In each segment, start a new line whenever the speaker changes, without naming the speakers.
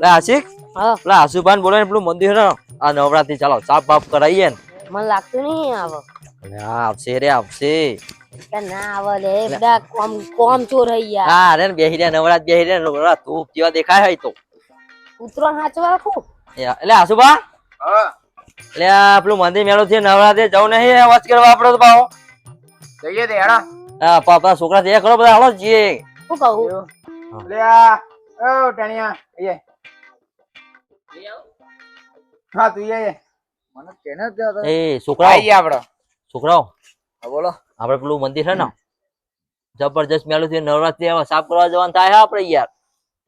લે આશિક પેલા આશુભાન બોલે પેલું મંદિર આ નવરાત્રી ચાલો સાફ બાફ કરાવીએ ને
મને લાગતું નહીં આવે.
આવશે રે આવશે
ના આવે લે બધા કોમ ચોર હઈ યાર.
હા અરે બેહી રહ્યા નવરાત બેહી રહ્યા નવરાત તું કેવા દેખાય હોય તો
ઉતરો હાચવા રાખું.
એટલે આશુભા એટલે પેલું મંદિર મેળો છે નવરાત્રી જવું નહીં અવાજ કરવા આપડે તો પાહો
જઈએ તે હેડા.
હા પાપા છોકરા છે કરો બધા હાલો જઈએ
શું કહું
લે આ ઓ ટાણિયા આય હા તું આય મને કેને જ
એ છોકરાઓ
આઈએ આપડે
છોકરાઓ
હા બોલો
આપડે પેલું મંદિર છે ને જબરજસ્ત મેળો છે નવરાત્રી હવે સાફ કરવા જવાનું થાય આપડે યાર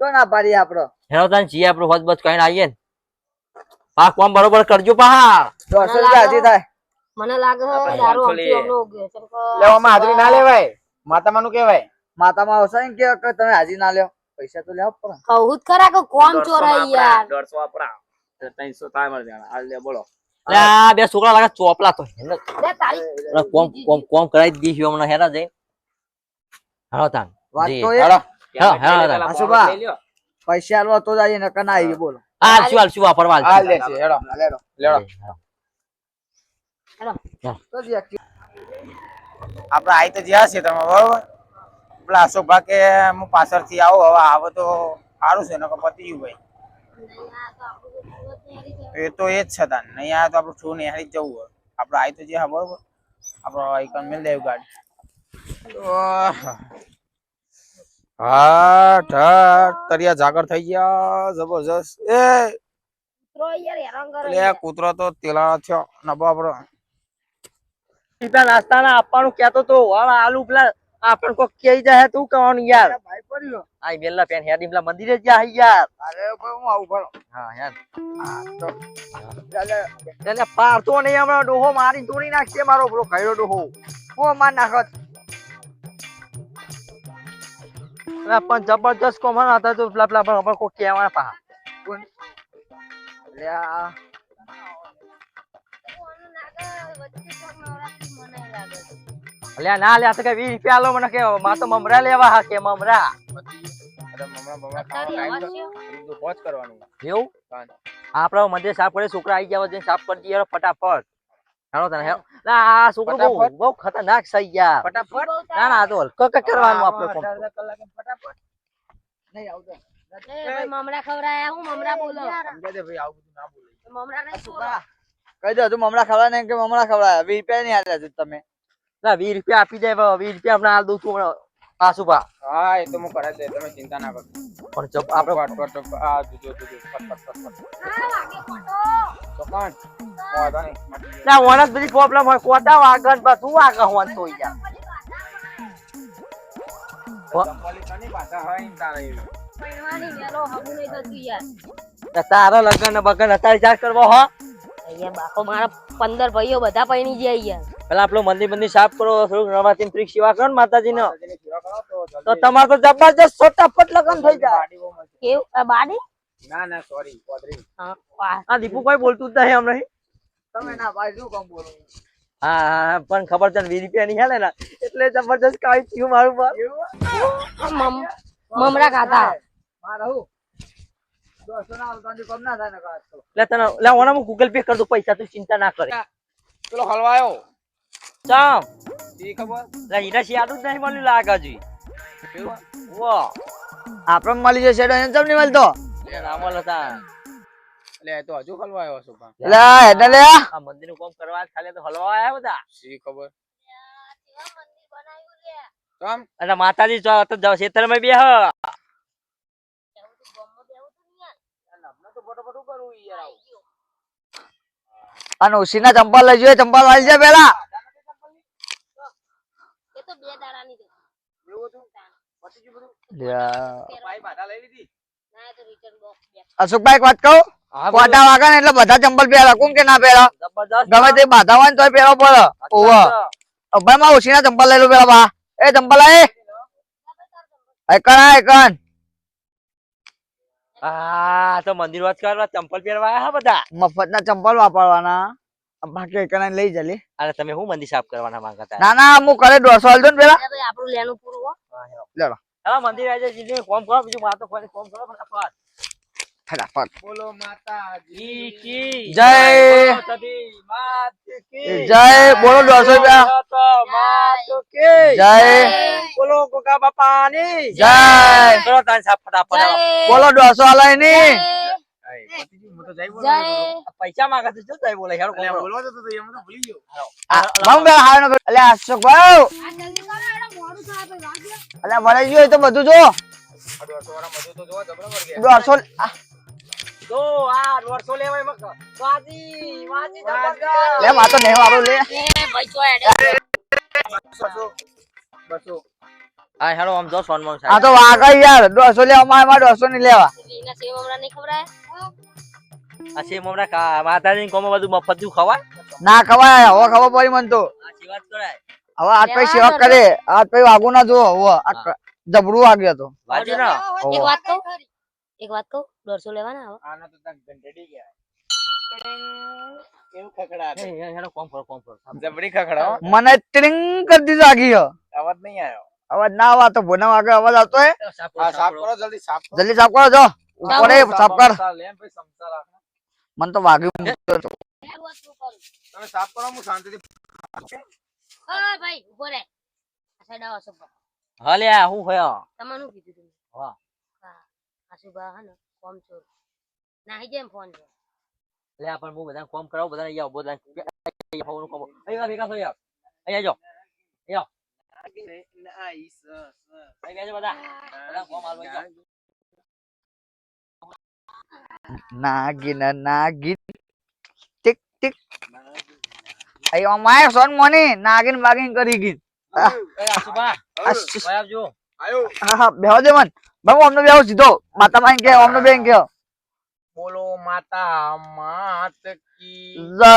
તો ના પાડી આપડો
હેરો તાન જીએ આપડે હોજ બજ કહીને આવીએ ને પા કોમ બરોબર કરજો પા
200 રૂપિયા હાજી થાય.
મને લાગે છે દારૂ અમથી અમનો ઉગે છે
લેવામાં હાજરી ના લેવાય માતામાં નું કહેવાય માતામાં આવશે કે તમે હાજરી ના લ્યો પૈસા તો લેવા પડે.
કહું જ ખરા કે કોમ ચોર હઈ યાર.
150 આપડા 300 થાય મળ જાણા હાલ લે બોલો.
એટલે આ બે છોકરા લાગે ચોપલા તો હેને
લે તારી
કોમ કોમ કોમ કરાવી દીધી હમણાં હેરા જઈ હાલો તાન
વાત
જી.
તો
હેલો હેલો
આશુભા પૈસા આલવા તો જાય નકર ના આવી બોલો.
હાલ શું વાપરવા
હાલ લે છે હેડો લેડો લેડો
હેલો
તો જી આપડે આઈ તો જ્યાં છે તમે બરોબર પેલા અશોકભા કે હું પાછળથી આવું હવે આવે તો સારું છે નકર પતી ગયું ભાઈ એ તો એ જ છે તાન નહીં આવે તો આપણું છું નહીં હારી જવું હોય આપડે આઈ તો જ્યાં બરોબર આપણો આઈકન મેલ દેવ ગાડી હા ઠાઠ તરિયા જાગર થઈ ગયા જબરજસ્ત એ
ઉતરો યાર હેરાન કરે
લે કૂતરો તો તેલાળો થયો નબો આપણો
સીધા નાસ્તાના આપવાનું કહેતો તો વાળ આલુ પેલા આપણ કોક કહી જાય તું કહેવાનું યાર
ભાઈ પડ્યો
આ બેલા પેન હેડી પેલા મંદિરે જ જા યાર
અરે ભાઈ હું આવું ભરો
હા યાર
હા તો ચાલે
એટલે પારતો નહીં હમણાં ડોહો મારી તોડી નાખશે મારો પેલો ખૈરો ડોહો
હું માર નાખત
પણ જબરજસ્ત કોમન હતા તો પેલા પેલા પણ કોક કહેવાના પા
લે આ
અલ્યા ના લ્યા તો કે 20 રૂપિયા આલો મને કે માં તો મમરા લેવા હા કે મમરા
અરે મમરા ખાવા ટાઈમ તો પોચ કરવાનું
એવું આપડે મંદિર સાફ કરે છોકરા આવી ગયા જઈને સાફ કરી દઈએ ફટાફટ હાલો તને હેલો ના આ છોકરો બહુ ખતરનાક છે યાર
ફટાફટ
ના ના તો હલકો કરવાનું આપણે કોમ
કલાક ફટાફટ નહીં આવતો
એ મમરા ખવરાયા હું મમરા બોલો
સમજાય દે ભાઈ આવું બધું ના બોલે
મમરા નહીં
કહી દો તું મમરા ખાવા નહીં કે મમરા ખવડાયા 20 રૂપિયા નહીં આલ્યા તમે
ના 20 રૂપિયા આપી દે 20 રૂપિયા આપણે હાલ દઉં છું આસુભા
હા એ તો હું કરાવી દે તમે ચિંતા ના કરો
પણ જબ આપણે
ફટ આ જો તો કોણ વાંધો નહીં
ના વણસ બધી પ્રોબ્લેમ હોય કોટા વાગન બધું વાગન હોન તો યાર
ચંપલી કની પાછા હોય ને તારે
પૈણવાની મેલો હમું નહીં થતું યાર
તારા લગન ને બગન અત્યારે ચાર કરવો હો
અહીંયા બાકો મારા 15 ભાઈઓ બધા પૈણી ગયા યાર
પેલા આપણો મંદિર સાફ કરો થોડુંક નવાતી ત્રિક સેવા કરો ને માતાજી નો તો તમારે તો જબરજસ્ત ફટાફટ લગન થઈ જાય
કેવું આ બાડી
ના ના સોરી પોદરી
હા વાહ
આ દીપુ કોઈ બોલતું જ નહીં હમણાં
તમે ના ભાઈ શું કામ બોલો
હા હા પણ ખબર છે 20 રૂપિયા ની હેલે ને એટલે જબરજસ્ત કાઈ થયું મારું પર
મમરા ખાતા
મારા હું 200 ના આવતા કમ ના થાય ને કાત તો
લે તને લે ઓના હું ગૂગલ પે કર દઉં પૈસા તું ચિંતા ના કરે
પેલો હલવાયો
ચામ
ઈ ખબર
લે ઈરા શિયાળું જ નહીં મળ્યું લાગે જી વાહ
આપણ મળી જશે તો એમ નહીં મળતો
લે ના મળે તા
લે તો હજુ હલવાયો છું પા
લે હેડે લે આ મંદિર નું કામ કરવા ખાલી તો હલવા આયા બધા
ઈ ખબર
મંદિર બનાવ્યું લે
તમ
અને માતાજી તો જાવ ખેતરમાં બે હ
તો ફટોફટ કરું યાર
અને ઉસીના ચંપલ લઈ જોઈએ ચંપલ લઈ જાય પેલા
એ તો 2 દાડાની છે
એવું હતું પતી ગયું બધું
લ્યા
ભાઈ બાધા લઈ લીધી
ના તો રિટર્ન બોક્સ બે
અશોકભાઈ એક વાત કહું કોટા વાગે ને એટલે બધા ચંપલ પહેરા કોણ કે ના પહેરા
જબરદસ્ત
ગમે તે બાધા હોય ને તોય પહેરવો પડે ઓવા ભાઈ માં ઉસીના ચંપલ લઈ લો પેલા બા એ ચંપલ આય એકન
આ તો મંદિર વાત કરવા ચંપલ પહેરવા આયા હા બધા
મફત ના ચંપલ વાપરવાના બાકી એકન લઈ જલી
અરે તમે હું મંદિર સાફ કરવાના માંગતા હતા
ના ના હું કરે 200 આલજો ને પેલા
ભાઈ આપણું લેનું પૂરું હો
લેડો
હા મંદિર આજે જીને કોમ કરો બીજું માતો કોઈ કોમ કરો ફટાફટ
ફટાફટ
બોલો માતાજી
કી
જય
સતી માત કી
જય બોલો 150 રૂપિયા
તો માત કી
જય
બોલો ગોગા બાપાની
જય
કરો તાન સાપ ફટાફટ
જય
બોલો 200 આલાય ની
હું તો જઈ બોલો
જય
પૈસા માંગે છે શું થાય બોલે હેડો
અલ્યા
કોમ
બોલવા તો એમ તો ભૂલી ગયો
બમ બે હાનો અલે અશોક ભાઈ
આ જલ્દી કરો એડા મોડું થાય તો વાગ્યો
અલે મળી ગયો એ તો બધું જો
આ 200 વાળા મજૂર તો જોવા જબરા મર ગયા
200
તો આ 150 લેવાય મક વાજી વાજી જબરદસ્ત
લે માં તો નહીં વાળો લે
એ ભાઈ તો એડે
200
આ હેડો આમ જો સોનમોન
આ
સાહેબ
તો વાગા યાર 200 લેવા માં 200 ની લેવા
એના સેવ હમણાં નહીં ખવરાય
આ છે મમરા કા માતાજીની કોમ બધું મફત નું ખવાય
ના ખવાય હવે ખબર પડી મન તો
આ સી વાત કરાય
હવે આજ પછી સેવા કરે આજ પછી વાગુ ના જો હવે આ જબરું વાગ્યો તો
વાજી ના
એક વાત કહું 150 લેવાના હવે
આના તો તક ગંટેડી ગયા કેવું ખખડા
હે હેડો કોમ કરો
જબરી ખખડા
મને ટ્રિંગ કરી દીધું આગી
અવાજ નહીં આવ્યો
અવાજ ના આવા તો ભોના વાગે અવાજ આવતો હે
સાપ
હા સાફ કરો જલ્દી સાફ કરો
જલ્દી સાફ કરો જો ઉપર સાફ કર
લેમ ભાઈ સમસા રાખ
મન તો વાગ્યું
તમે સાફ કરો હું શાંતિથી
હા ભાઈ ઉભો રે આ સાઈડ આવો સબ
હલ્યા હું હયો
તમારું કીધું તમે
હા
હા આસુબા હા ને કોમ ચોર નાહી જેમ ફોન છે
લે પણ હું બધા કોમ કરાવ બધા આવો બધા ફોન કોમ અહીંયા ભેગા થયો યાર અહીંયા જો યો
નાઈસ
અહીંયા જો બધા કોમ હાલવા જાઓ
નાગિન ટિક ટિક અયો માય સોન મોની નાગિન બાગિન કરી ગઈ
એ આસુબા ભાઈ આવજો
આયો
હા હા બેહો દે મન બાબુ અમને બેહો સીધો માતા માઈન કે અમને બેન કે
બોલો માતા માત કી
જય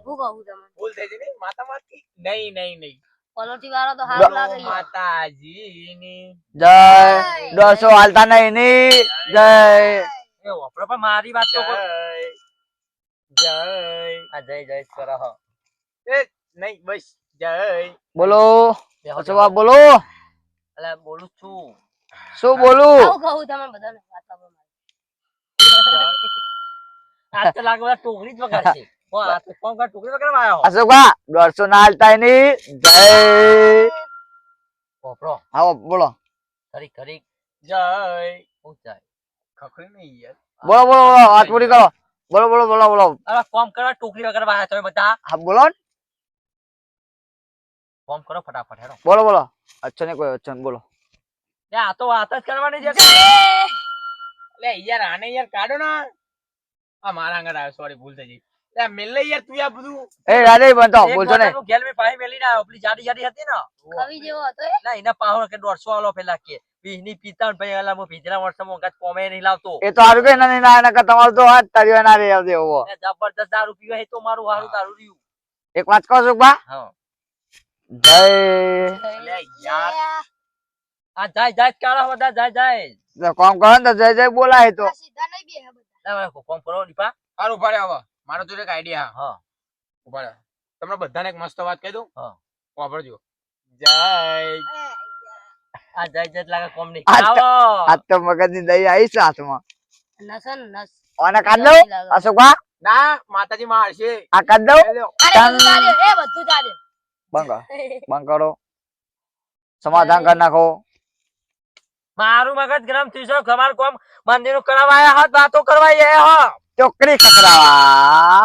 હું કહું તમને
ભૂલ થઈ ગઈ નહીં માતા માત કી નહીં
પલોટી વાળો તો હાથ લાગે
બોલો માતાજીની
જય 200 હાલતા નહીં ની જય
એ ઓપરો પણ મારી વાત તો કર
જય
આ જય જય કરો હો
એ નહીં બસ જય
બોલો
બેહો
અચવા બોલો
અલે બોલું છું
શું બોલું
આવું કહું તમને બધાને વાત આપો
આ તો લાગે બધા ટોકરી જ વગાડશે ઓ આ તો કોમ કા ટોકરી વગાડવા આવ્યો
અશોકા 200 ના હાલતા ની જય
ઓપરો
આવો બોલો
ખરી ખરી
જય
હું જાય
ખખડી નહીં યાર
બોલો બોલો બોલો વાત પૂરી કરો બોલો બોલો બોલો બોલો
અરે કોમ કરવા ટોકરી વગાડવા આવ્યા તમે બધા
હા બોલો ને.
કોમ કરો ફટાફટ હેડો
બોલો બોલો અચ્છા ને કોઈ અચ્છા ને બોલો
લે આ તો વાત જ કરવાની છે
લે યાર આને યાર કાઢો ના આ મારા આગળ આવ્યો સોરી ભૂલ થઈ ગઈ લે મેલ લે યાર તું આ બધું
એ રાધે બનતો
એક
બોલજો ને
બોટલનું ગેલ મેં પાણી મેલીને આવ્યો પેલી જાડી જાડી હતી ને
કવિ જેવો હતો એ
ના એના પાહો કે 150 આલો પેલા કે બીની પીતા ને પછી એલા હું ભીજરા વર્ષમાં કાચ કોમે નહીં લાવતો
એ તો હારું કે ના ના ના તમારું તો હાથ તારી ના રે આવજો એવો
એ જબરદસ્ત દારૂ પીવે એ તો મારું હારું દારૂ રહ્યું
એક વાત કહો સુખબા
હા
જય
લે યાર
આ જાય જાય કાળા બધા જાય જાય
તો કોમ કરો ને તો જય જય બોલાય તો
સીધા નહીં બે બધા
લે કોમ કરો દીપા
હારું ઉભા રે હવે મારો તો એક આઈડિયા
હા
ઉભા રે તમને બધાને એક મસ્ત વાત કહી દઉં
હા
વાપરજો જય
આ જાય જાય લાગે કોમ નહીં
આ તો-
આવો
આ તો મગજ ની દઈ આવી છે હાથમાં
નસન નસ
અને કાઢ દઉં અશોકબા
ના માતાજી માં હારશે
આ કાઢ દઉં
લે લ્યો.
અરે બધું ચાલ્યું એ બધું ચાલ્યું
બંધ કરો સમાધાન કરી નાખો
મારું મગજ ગરમ થયું છે તમારું કોમ મંદિર નું કરાવવા આયા હાથ વાતો કરવા આયા હો
ચોકડી ખકડાવા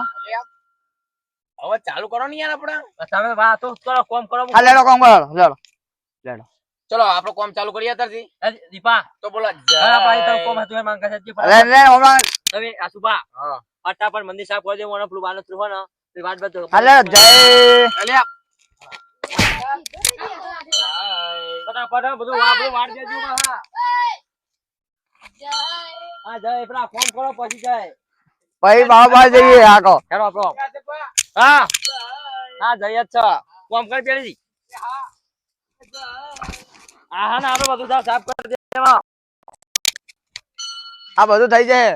હવે ચાલુ કરો ને યાર આપણે
તમે વાતો કરો કોમ કરો
આ લેડો કોમ કરો લેડો લેડો
ચલો આપણો કોમ ચાલુ કરીએ અત્યારથી
દીપા
તો બોલો
હા ભાઈ તો કોમ હતું એ માંગે છે
લે લે હમણાં
તમે આસુબા
હા
ફટાફટ મંદિર સાફ કરી દે મને પેલું બાનું થયું હોય ને તે વાત બધો
આ લે જય
અલ્યા
ફટાફટ બધું વાપરું વાર દેજો હા આ જાય પેલા કોમ કરો પછી જાય
ભાઈ બાબા જઈએ આકો
હેડો આપણો હા હા જઈએ જ છે કોમ કરી પેલી હા ને આપણે બધું સાફ કરી દેવા
આ બધું થઈ જાય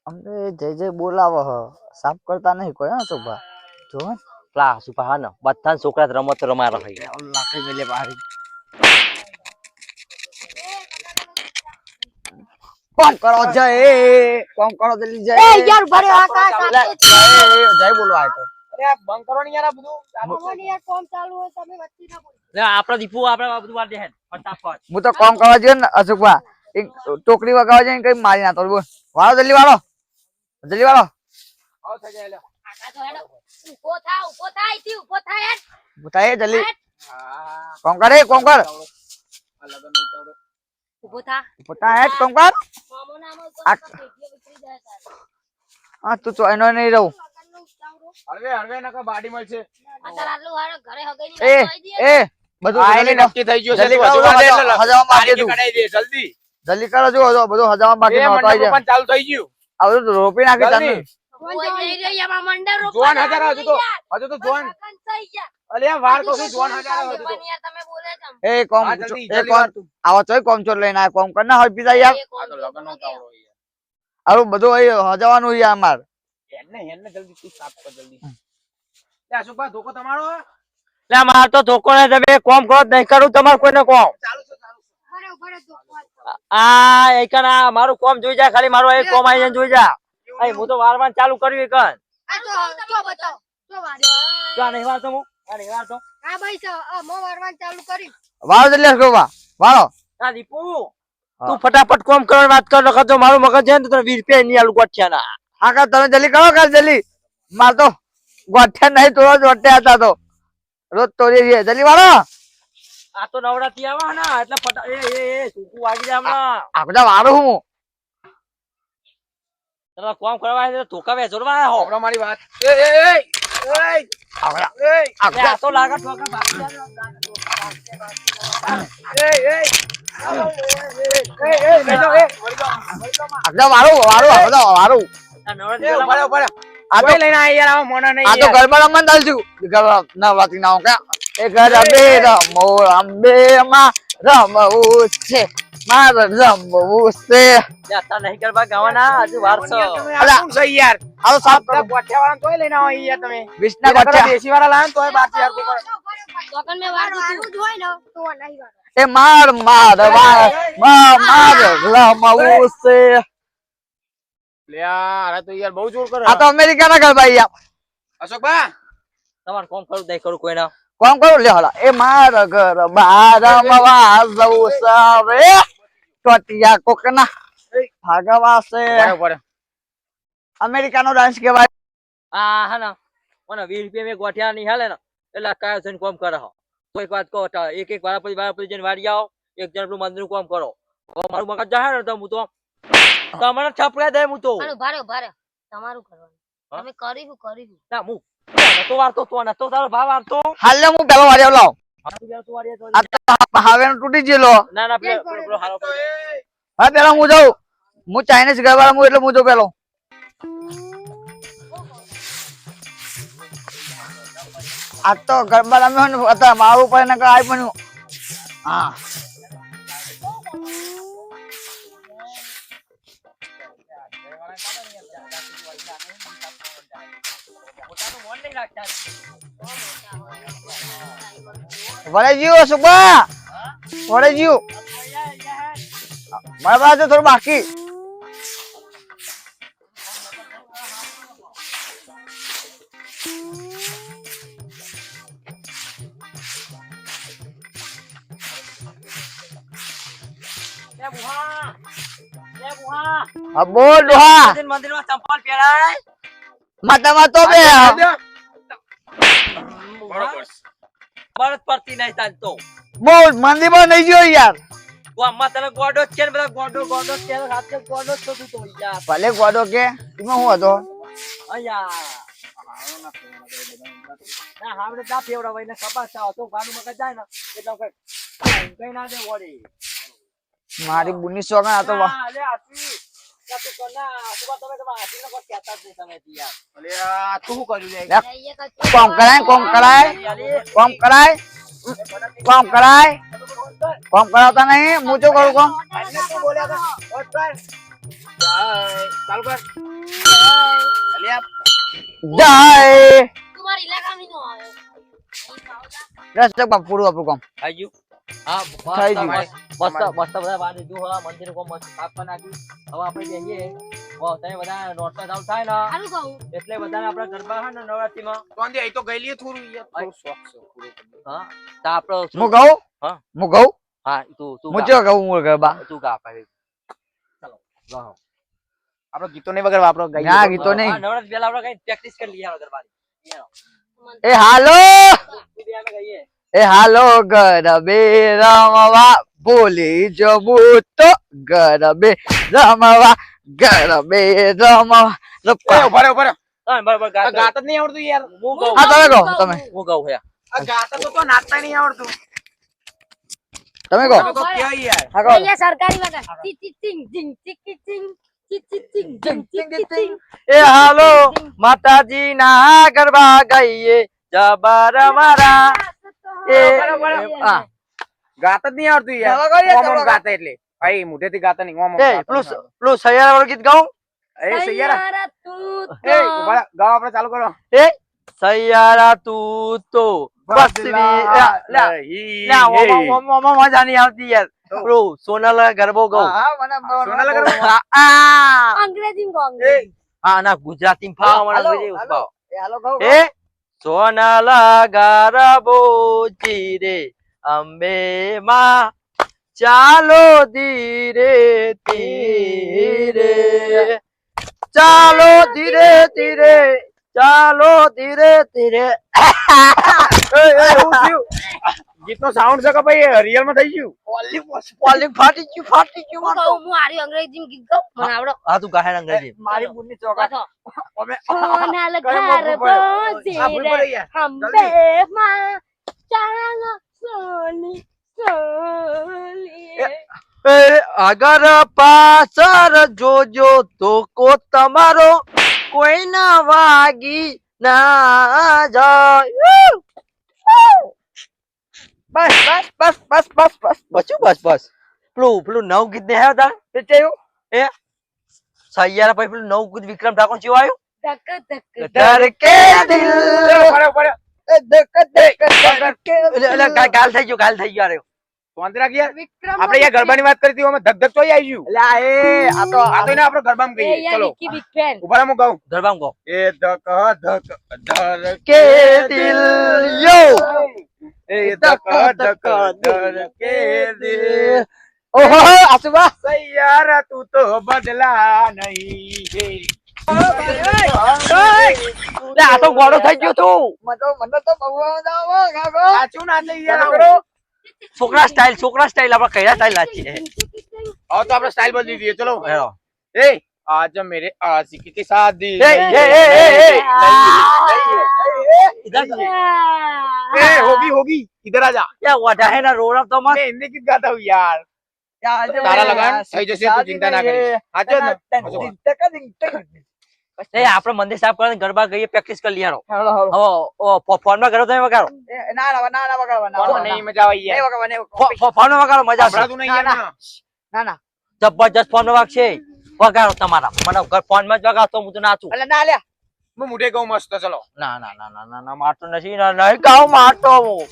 અમને જય જય બોલાવો હ સાફ કરતા નહીં કોઈ હા સુભા જો
પેલા સુપા હા ને બધા છોકરા રમત રમા રહી
લાકડી મેલે બારી કોમ કરો જય કોમ કરો જલ્દી જય
એ યાર ભરે આકાશ
લે, જય જય બોલો આ તો
અરે આ બંધ કરો ને યાર આ બધું
અમારી યાર કોમ ચાલુ હોય તમે વચ્ચે ના બોલો
લે આપડે દીપુ આપડે બધું વાર દે ફટાફટ.
હું તો કોમ કરવા જોઈએ ને અશોકભા એક ટોકરી વગાડવા જાય કઈ મારી નાખતો બોલ વાળો જલ્દી વાળો
આવ થઈ જાય લે
આકાશ હેડો ઊભો થા અહીંથી ઊભો થા યાર
બતાય જલ્દી
હા
કોમ કરે કોમ કર
આ લગન નો ચાવડો
ઊભો થા
બતાય કોમ કર
મામો નામો
આ-
તો પેટીઓ વિકરી જાય તારે
હા તું તો એનો નહીં રહું
લગનનું ચાવડો
હળવે હળવે નકા બાડી મળશે
અત્યારે આટલું હારો ઘરે હગાઈની
એ
વાત કહી દે
એ બધું
આ
જલ્દી
એની નક્કી થઈ ગયું છે
જલ્દી
તું
કરો,
હજુ વાંધે એટલે
હજામાં બાકી
તારીખે
તું.
કઢાઈ દે જલ્દી
જલ્દી કરો જો જો બધું હજામાં બાકી
એ
નહોતો આવી
મંડપ
જાય
પણ ચાલુ થઈ ગયું
આ બધું રોપી નાખી
જલ્દી.
ચાલ
કોઈ નહીં રહી આમાં મંડળ
જોન
રોપવાના
હજાર હજુ તો જોન
લગન થઈ ગયા
અલે આ વાર તો જોન હજાર હજુ તો
પણ યાર તમે બોલે છો
એ કોમ
હા, જલ્દી,
એ
જલ્દી
કોમ
વાર તું.
આવો તોય કોમ ચોર લઈને આ કોમ કરના હોય પીતા યાર
એ કોમ
આ તો લગન નો ચાવડો યાર
આવું બધું અહીં હજાવાનું યાર માર
હેને જલ્દી તું સાફ કર જલ્દી લે અશોકભાઈ ધોકો તમારો
લે માર તો ધોકો ને તમે કોમ કરો જ નહીં કરું તમારે કોઈને કોમ.
ચાલુ છે ચાલુ છે
ભરે ભરે તો
આ એકના મારું કોમ જોઈ જા ખાલી મારું એ કોમ આઈને જોઈ જા. અહીં હું તો વારવાર ચાલુ કર્યું એકન.
આ તો બતાવો તો વારી
જો આ નહીં વારતો હું આ નહીં વારતો.
હા ભાઈ તો મો વારવાનું ચાલુ કરી
વાળો જલ્દી અશોકભા વાળો
આ દીપુ
હા.
તું ફટાફટ કોમ કરવાની વાત કર નકર તો મારું મગજ છે ને તો તને 20 રૂપિયા નહીં આલું ગોઠિયાના.
હા કા તમે જલ્દી કરો કર જલ્દી માર તો ગોઠ્યા નહીં તો રોજ વટ્યા હતા તો રોજ તોડી છે જલ્દી વાળો
આ તો નવરાત્રી આવે ને એટલે ફટા એ સૂકું વાગી જાય હમણાં.
આ બધા વાળું હું
તમે કોમ કરવા આવ્યા તો ધોકા વેચોડવા આવ્યા હો.
આપડે મારી વાત એ
આપડા
એ
લે આ તો લાગે ધોકા ભાગી જાય.
આપડા વાળું વાળું આપડા વાળું
આ નવરાત્રી
ઉભા
આ તો
લઈને આ યાર આવા મોના નહીં
આ તો
યાર.
ગરબા રમવા ચાલ છું ગરબા નવરાત્રી ના કે એ ગરબે રમો અંબે માં રમવું છે મારે રમવું છે
લે આ નહીં કરવા ગાવાના હજુ વાર છે.
તમે આ શું છે યાર
આવો સાફ કરો
બધા ગોઠિયાવાળાને તોય લઈને આવો યાર તમે
વિષ્ણા
નકર
ગોઠ્યા
દેશીવાળા લાવે ને તોય બાકી યાર કોઈ પણ.
તોકન મે વારું જ હોય ને તો નહીં વારું
એ માર માર માર રમવું છે
લે આ તો યાર બહુ જોર કરે
આ તો અમેરિકા ના ગરબા યાર
અશોકભા
તમારે કોમ કરું નહીં કરું કોઈ ના.
કોણ કરું લે હલા એ માર ઘર બાર રમવા જવું સવે ટોટિયા કોકના ભાગવા છે
ઉભા રહો.
અમેરિકાનો ડાન્સ કહેવાય
આ હા ને મને 20 રૂપિયા મેં ગોઠિયા નહીં હાલે ને એટલે આ કાયો થઈને કોમ કરે હો. કોઈ વાત કહો તો એક વાળા જઈને વાળી આવો એક જણ પેલું મંદિરનું કોમ કરો. હવે મારું મગજ જાય ને તો હું તો તમને છપડા દે હું તો
આનું ભારે ભારે તમારું કરવાનું
હા?
તમે કરીશું
ના હું નતો વારતો તો નતો તારો ભાવ વારતો.
હાલ ને હું પેલો વાળ્યો લાવ
તું વારી તો
આ તો હવે તૂટી ગયેલો
ના ના પેલો હારો
હા પેલા હું જાઉં હું ચાઇનીઝ ગરબા રમું એટલે હું જાઉં પેલો આ તો ગરબા રમ્યો ને અત્યારે મારું પડે ને આઈ બન્યું હા વળે જીવ સુબા વળે જીવ મારા પાસે થોડું બાકી હા બોલ ડોહા
મંદિરમાં ચંપલ પહેરાય
માતામાં તો બે
બરોબર.
બરત પડતી નહીં તાન તો
બોલ મંદિરમાં નહીં ગયો યાર
ગામમાં તને ગોડો જ છે ને બધા ગોડો જ છે હાથે ગોડો જ થતું તો યાર
ભલે ગોડો કે એમાં હું હતો
અયા ના હાવડે દા ફેવડા ને કપાસ થાવ તો ગાનું મગજ જાય ને એટલે કઈ ના દે વળી
મારી બુની સોગન આ તો
ના લે આસી તું કરના તું તમે આસી કો કહેતા જ નહીં તમે યાર
અલે આ તું શું કર્યું લે
કોમ કરાય કોમ કરાય કોમ કરાય કોમ કરાય કોમ કરાવતા નહીં હું શું કરું કોમ
આજને તું બોલ્યા કર. ઓય કર. ચાલુ કર. અલે આ
જય
તમારા ઇલાકામાં નો આવે
રસ્તે બાપ પૂરું આપણું કોમ
આયુ હા
થઈ ગયું.
મસ્ત મસ્ત બધા વાર દીધું હા મંદિર કો મસ્ત સાફ કરી નાખ્યું હવે આપણે જઈએ તમે બધા નોટો ચાલુ થાય ને
સારું કહું
એટલે બધાને આપણા ગરબા હા ને નવરાત્રીમાં
તો આંધી અહીં તો ગયેલી થોડું યાર થોડું શોખ છે પૂરો કરી.
હા તો આપણો
હું કહું
હા.
હું કહું
હા તું
હું ચો કહું હું ગરબા
તું ગા ભાઈ ચાલો ગાઓ
આપણો ગીતો નહીં વગાડવા આપણો ગાઈએ
ના,
તો.
ગીતો નહીં.
હા નવરાત્રી પહેલા આપણે કઈ પ્રેક્ટિસ કરી લઈએ ગરબાની
એ હાલો
સુધી અમે ગઈએ
એ હાલો ગરબે રમવા ભૂલી જવું તો ગરબે રમવા ગરબે રમવા
એ ઉભા રહો, ઉભા રહો.
હા બરાબર
આ ગાતા જ નહીં આવડતું યાર
હું ગાઉં
હા તમે કહો તમે
હું ગાઉં હે
આ ગાતા તો નાચતા નહીં આવડતું
તમે કહો
તમે તો કયો યાર
હા કહો
અહીંયા સરકારી વગર ટી ટી ટીંગ ટીંગ ટી ટી ટીંગ ટી ટી ટીંગ ટીંગ ટી ટી ટીંગ
એ હાલો માતાજી ના ગરબા ગાઈએ જબર મારા એ હા
ગાતા જ નહીં આવડતું યાર
ગાવા ગાઈએ,
ઓમ ઓમ
ગાવા.
ગાતા એટલે ભાઈ મોઢેથી ગાતા નહીં ઓમ ઓમ
એ
ગાતા
પેલું
નહીં આવડતું.
પેલું સૈયારા વાળું ગીત ગાઉં
એ સૈયારા
સૈયારા તું
એ ઉભા રહો, ગાઓ આપણે ચાલુ કરો
એ સૈયારા તું તો બસરી મજા નહીં આવતી યાર પેલું સોનાલા ગરબો ગાઉં
સોનાલા ગરબો?
અંગ્રેજીમાં કહો,
એ
હા ના ગુજરાતી ફાવ મને
હાલો,
ગુજરાતી
હાલો.
ફાવ
એ હાલો ગાઉં
એ સોનાલા ગરબો ચીરે અંબે માં ચાલો ધીરે ધીરે ચાલો ધીરે ધીરે ચાલો ધીરે ધીરે
ગીતનો સાઉન્ડ છે કે ભાઈ રિયલ માં થઈ ગયું
પોલિંગ ફાટી ગયું
હું કહું હું હારી અંગ્રેજીમાં ગીત ગાઉં મને આવડો
હા તું ગાહે અંગ્રેજી
મારી બુનની ચોકા
ગાતો.
અમે
સોનાલ
કયો
ઘર
ભૂલ પડ્યો? આ ભૂલ
બોજીરે
પડ્યો યાર.
હંબે માં ચાલો સોની સોલી
એ અગર પાછળ જોજો તો કો તમારો કોઈ ના વાગી ના જાય
બસ બસ બસ બસ બસ બસ
બચું બસ પેલું નવ ગીત ને હેતા
પેચાયું
એ સૈયારા પછી પેલું નવ ગીત વિક્રમ ઠાકોર ચેવું આવ્યું
ધક ધક
ધડકે દિલ
પડ્યો પડ્યો
એટલે ગાલ થઈ ગયો અરે
શાંતિ રાખ યાર
વિક્રમ
આપણે યાર ગરબાની વાત કરી હતી અમે ધક ધક તો આવી ગયું
એટલે આ એ આ તો
આ તો એને આપણે ગરબામાં કહીએ ચલો
વિકી બિગ ફેન
ઉભા રહો, હું ગાઉં
ગરબામ ગો
એ ધક ધક ધર
કે દિલ યો
એ ધક ધક ધર કે દિલ
ઓહો આસુબા
સૈયારા તું તો બદલા નહીં
આ તો ગોળો થઈ ગયો તું
મને તો બહુ મજા આવે
સાચું ના થઈ યાર કરો
છોકરા સ્ટાઇલ આપણે કયા સ્ટાઇલ નાચીએ
હવે તો આપણે સ્ટાઇલ બદલી દઈએ ચલો
હેરો
ए आज मेरे आशिक की शादी
ए, ए, ए, ए, ए, इधर
ए होगी होगी इधर आजा
क्या हुआ है ना रो रहा तो मत
मैं हिंदी गीत गाता हूँ यार तारा लगान सही जैसे तू चिंता ना करिए आजा ना
એ આપણે મંદિર સાફ કરીને ગરબા ગઈએ પ્રેક્ટિસ કરી લીયારો
હેલો હેલો
હવે ફોન માં કરો તમે વગાડો
ના વગાડવા
कौन नहीं मजा आई
નહીં
यार
વગાડવા નહીં
ફોન માં વગાડો મજા
बड़ा
આવશે
तू नहीं यार
ना।
ना
ના
જબરજસ્ત ફોન માં વાગશે વગાડો તમારા મને ફોન માં જ વગાડતો હું તો નાચું
એટલે ના લ્યા
मैं मुझे गाँव मस्त चलो
ના ના ના ના ના ના મારતો નથી ના નહીં ગાઉં મારતો હું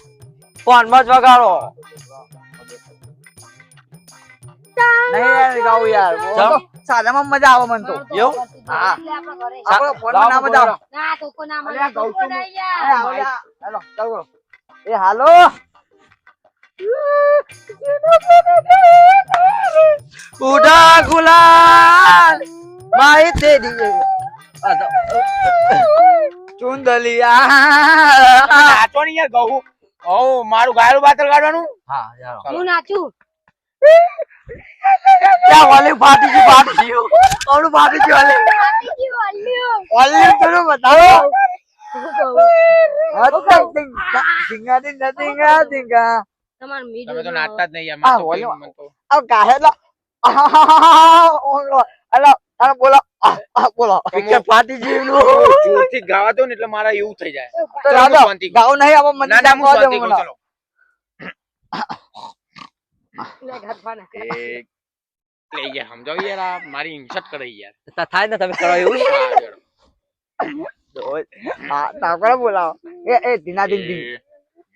ફોન માં જ વગાડો
નહીં યાર ગાવું યાર
ચમ.
સાદામાં મજા આવે મને તો
એવું?
હા.
આપણે ઘરે
આપણો ફોનમાં ના મજા આવે
ના કોકો ના મને
અલ્યા,
કોકો
ગૌતમ.
ના
એ
યાર
આવો યાર. હાલો ચાલો એ હાલો
ઉડા ગુલાલ માય તેરી
ચુંદલિયા
नाचो नहीं यार गाँव ओ मारू गायरू बातल काढવાનું
હા યાર
હું નાચું
ક્યાં વાલી ફાટી ગઈ કોણ ફાટી ગઈ વાલી
નાચી ગયું અલ્યો
ઓલી તને બતાવો
હું કહું
ઢીંગા ઢીંગા ઢીંગા ઢીંગા
તમાર મીડ
તમે તો નાચતા જ નહીં યાર
આ
મન તો
ઓલો.
મન તો
આ ગાહેલા અલા અલા બોલો બોલો
પિક્ચર ફાટી ગયું
જોરથી ગાવા દો ને એટલે મારા એવું થઈ જાય
તો
ચલો,
રાધો
હું શાંતિ કરું.
ગાવ નહીં આવો મને
ના ના હું
ગાવા દે
શાંતિ કરું,
મને.
ચલો
લે ઘર પાના
એ લે યાર સમજાવ યાર આ મારી ઇન્સર્ટ કરે યાર
થાય ને તમે કરો એવું
હા, યાર.
હા તાપરા બોલાવો એ ધીના ધીન ધીન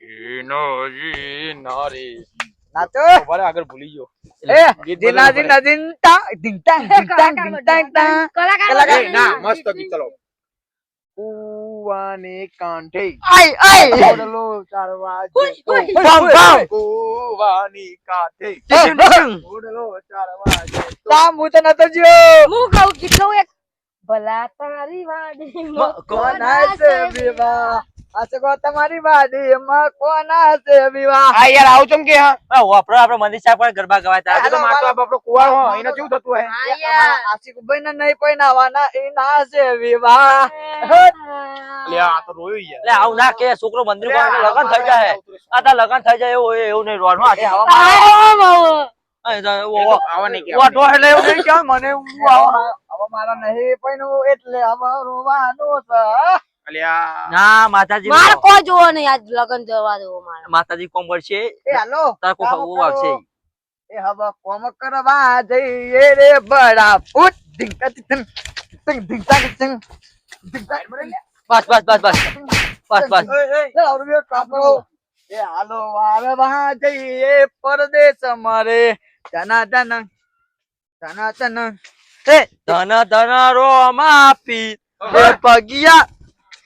એ નો જી નારી
નાચો
ભલે આગળ ભૂલી ગયો
એ જીના જીના જીનતા જીનતા જીનતા જીનતા
કલાકાર
એ ના મસ્ત ગીત ચલો કુવાની કાંઠે
આય આય
ઓડલો ચારવા
બમ બમ
કુવાની કાંઠે ઓડલો ચારવા
તા હું તો નતો જ્યો
હું કહું ગીત કહું એક ભલા તારી વાડીમાં
કોના છે વિવાહ આસકો તમારી વાડીમાં કોના છે વિવાહ
આ યાર આવું ચમ કે હા
વાપરો આપણે મંદિર સાહેબ પણ ગરબા ગવાય
આ તો માટો આપણો કુવાળ હો એને કેવું થતું હે
હા યાર
આશિકભાઈ ને નહીં પૈનાવાના એ ના છે વિવાહ
લે આ તો રોયું યાર
એટલે આવું ના કે છોકરો મંદિર માં લગન થઈ જાય આ તા લગન થઈ જાય એવું નહીં રોડમાં
એ હવા
આવા નહીં કે
વાટો એટલે એવું નહીં કે મને
હવે મારા નહીં પૈનું એટલે હવે રોવાનું છે
અલ્યા
ના માતાજી
મારે કોઈ જોવો નહીં આજ લગન જવા દેવો મારે
માતાજી કોમ કરશે
એ હાલો
તાર કો ખાવું આવશે
એ હવે કોમ કરવા જઈએ રે બડા ફૂટ ઢીંકા ઢીંગ ઢીંગ ઢીંકા ઢીંગ ઢીંકા
બસ બસ બસ બસ બસ બસ
એ હાલો વારવા જઈએ પરદેશ મારે ધના ધના ધના ધના
ધન ધન રો માપી એ પગિયા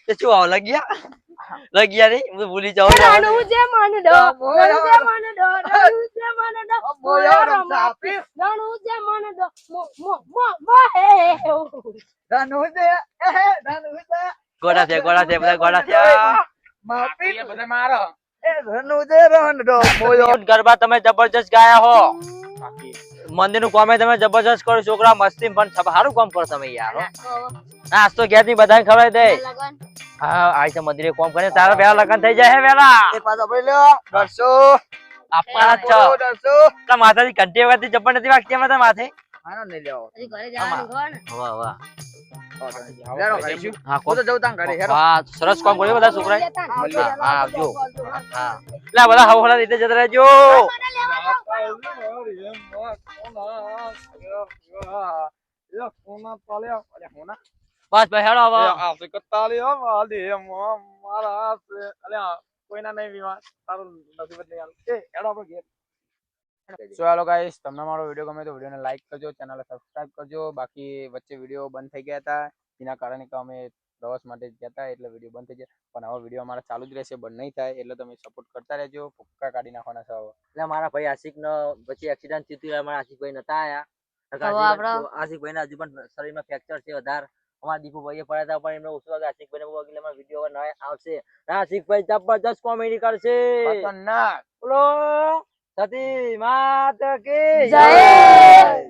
એ શું આવ લગિયા નહીં હું ભૂલી જાઉં
રણું જે મન ડો રણું જે મન ડો રણું જે મન ડો મોયો માપી રણું જે મન ડો મો મો મો મો હે
ધનુ દે ધનુ દે
ગોડા છે બધા ગોડા છે
માપી
બધા મારો
એ ધનુ દે રંડો મોયો
ગરબા તમે જબરજસ્ત ગાયા હો મંદિર નું કામે તમે જબરજસ્ત કરો છોકરા મસ્તી પણ સારું કામ કરો તમે યાર હો. ના આજ તો ઘેર ની બધાને ખવડાવી દે
લગન
હા આજ તો મંદિરે કામ કરે તારા વેલા લગન થઈ જાય હે વેલા
એ પાછો ભાઈ લ્યો દરસો
આપવાના જ છો
દરસો
તારા માતાજી ઘંટી વખત જબર નથી વાગતી એમાં તારા માથે
આનો નહીં લેવો
હજી ઘરે જવાનું ઘર ને
વાહ વાહ
લેરો ખાઈશું
હા
હું તો જઉં તાન ઘરે હેરો
હા સરસ કામ કર્યું બધા છોકરાએ
લેતા ને.
હા આવજો હા એટલે બધા હવલા રીતે જતા રહેજો બસ ભાઈ હેડો હવે
સો હેલો ગાઈસ તમને મારો વિડીયો ગમે તો વિડીયોને લાઈક કરજો ચેનલને સબસ્ક્રાઇબ કરજો બાકી વચ્ચે વિડીયો બંધ થઈ ગયા હતા એના કારણે કે અમે પ્રવાસ માટે ગયા હતા એટલે વિડીયો બંધ થઈ ગયા પણ હવે વિડીયો અમારા ચાલુ જ રહેશે બંધ નહીં થાય એટલે તમે સપોર્ટ કરતા રહેજો ફુક્કા કાઢી નાખવાના છે હવે
એટલે મારા ભાઈ આશિક નો પછી એક્સિડન્ટ થયું હતું અમારા આશિકભાઈ નતા આયા આશિકભાઈ ના હજુ પણ શરીરમાં ફ્રેક્ચર છે વધારે અમારા દીપુભાઈ પડ્યા હતા પણ એમને ઓછું વાગે આશિકભાઈ ને એટલે અમારા વિડીયો આવશે આશિકભાઈ જબરજસ્ત કોમેડી કરશે
ખતરનાક
બોલો સતી માત કી
જય